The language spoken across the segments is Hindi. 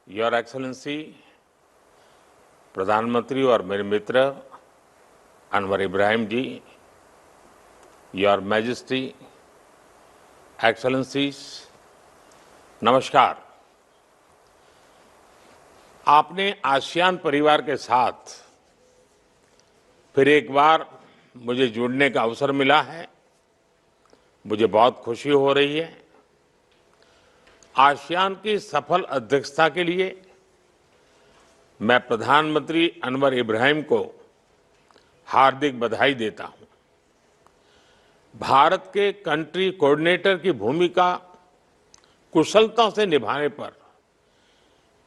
योर एक्सेलेंसी, प्रधानमंत्री और मेरे मित्र अनवर इब्राहिम जी, योर मैजेस्टी, एक्सेलेंसीज, नमस्कार। आपने आसियान परिवार के साथ फिर एक बार मुझे जुड़ने का अवसर मिला है। मुझे बहुत खुशी हो रही है। आसियान की सफल अध्यक्षता के लिए मैं प्रधानमंत्री अनवर इब्राहिम को हार्दिक बधाई देता हूं। भारत के कंट्री कोऑर्डिनेटर की भूमिका कुशलता से निभाने पर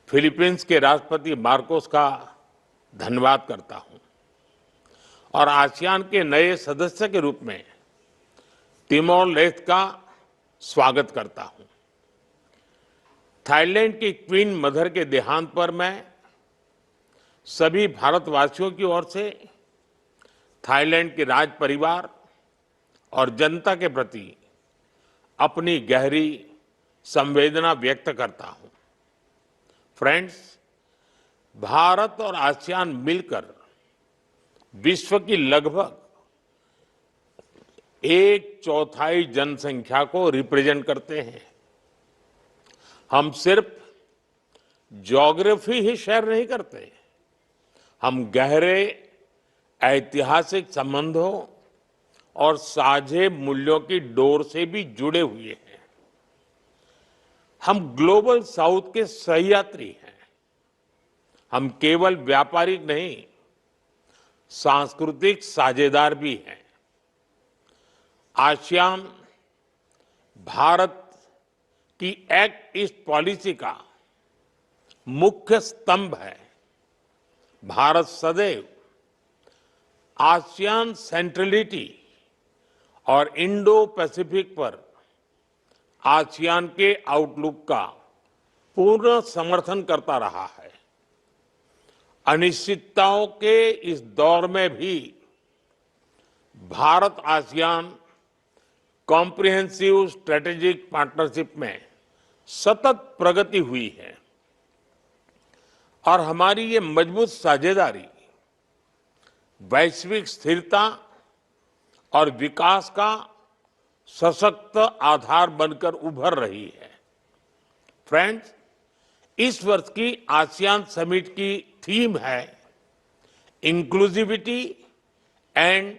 फिलीपींस के राष्ट्रपति मार्कोस का धन्यवाद करता हूं और आसियान के नए सदस्य के रूप में तिमोर लेस्ते का स्वागत करता हूं। थाईलैंड की क्वीन मदर के देहांत पर मैं सभी भारतवासियों की ओर से थाईलैंड के राज परिवार और जनता के प्रति अपनी गहरी संवेदना व्यक्त करता हूं। फ्रेंड्स, भारत और आसियान मिलकर विश्व की लगभग 1/4 जनसंख्या को रिप्रेजेंट करते हैं। हम सिर्फ ज्योग्राफी ही शेयर नहीं करते, हम गहरे ऐतिहासिक संबंधों और साझे मूल्यों की डोर से भी जुड़े हुए हैं। हम ग्लोबल साउथ के सहयात्री हैं। हम केवल व्यापारिक नहीं, सांस्कृतिक साझेदार भी हैं। आसियान भारत की एक्ट ईस्ट पॉलिसी का मुख्य स्तंभ है। भारत सदैव आसियान सेंट्रलिटी और इंडो पैसिफिक पर आसियान के आउटलुक का पूर्ण समर्थन करता रहा है। अनिश्चितताओं के इस दौर में भी Bharat ASEAN comprehensive strategic partnership में सतत प्रगति हुई है और हमारी ये मजबूत साझेदारी वैश्विक स्थिरता और विकास का सशक्त आधार बनकर उभर रही है। फ्रेंड्स, इस वर्ष की आसियान समिट की थीम है इंक्लूसिविटी एंड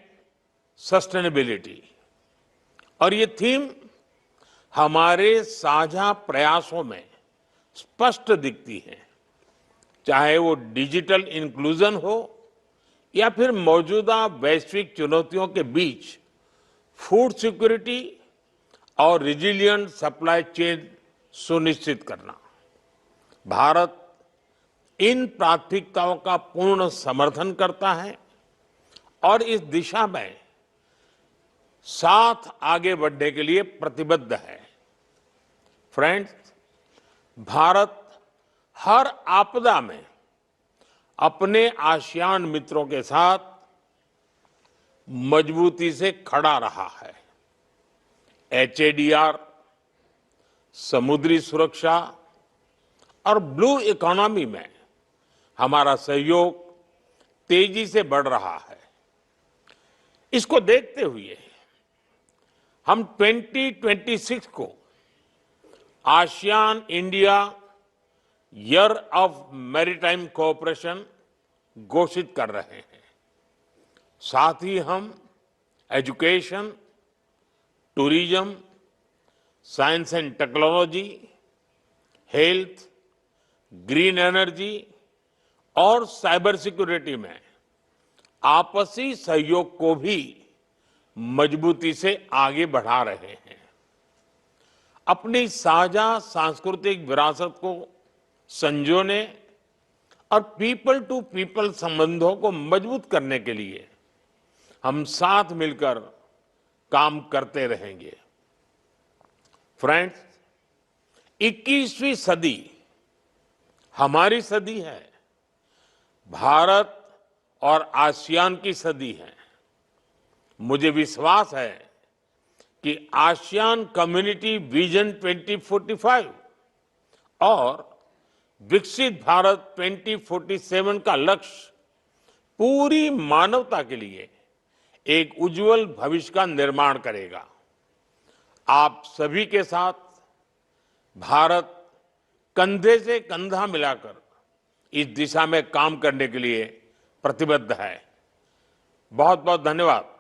सस्टेनेबिलिटी और ये थीम हमारे साझा प्रयासों में स्पष्ट दिखती है। चाहे वो डिजिटल इंक्लूजन हो या फिर मौजूदा वैश्विक चुनौतियों के बीच फूड सिक्योरिटी और रिजिलियंट सप्लाई चेन सुनिश्चित करना। भारत इन प्राथमिकताओं का पूर्ण समर्थन करता है और इस दिशा में साथ आगे बढ़ने के लिए प्रतिबद्ध है। फ्रेंड्स, भारत हर आपदा में अपने आसियान मित्रों के साथ मजबूती से खड़ा रहा है। HADR, समुद्री सुरक्षा और ब्लू इकोनॉमी में हमारा सहयोग तेजी से बढ़ रहा है। इसको देखते हुए हम 2026 को ASEAN India year of maritime cooperation घोषित कर रहे हैं। साथ ही हम education, tourism, science and technology, health, green energy और साइबर सिक्योरिटी में आपसी सहयोग को भी मजबूती से आगे बढ़ा रहे हैं। अपनी साझा सांस्कृतिक विरासत को संजोने और पीपल टू पीपल संबंधों को मजबूत करने के लिए हम साथ मिलकर काम करते रहेंगे। फ्रेंड्स, 21वीं सदी हमारी सदी है, भारत और आसियान की सदी है। मुझे विश्वास है कि आसियान कम्युनिटी विजन 2045 और विकसित भारत 2047 का लक्ष्य पूरी मानवता के लिए एक उज्जवल भविष्य का निर्माण करेगा। आप सभी के साथ भारत कंधे से कंधा मिलाकर इस दिशा में काम करने के लिए प्रतिबद्ध है। बहुत बहुत धन्यवाद।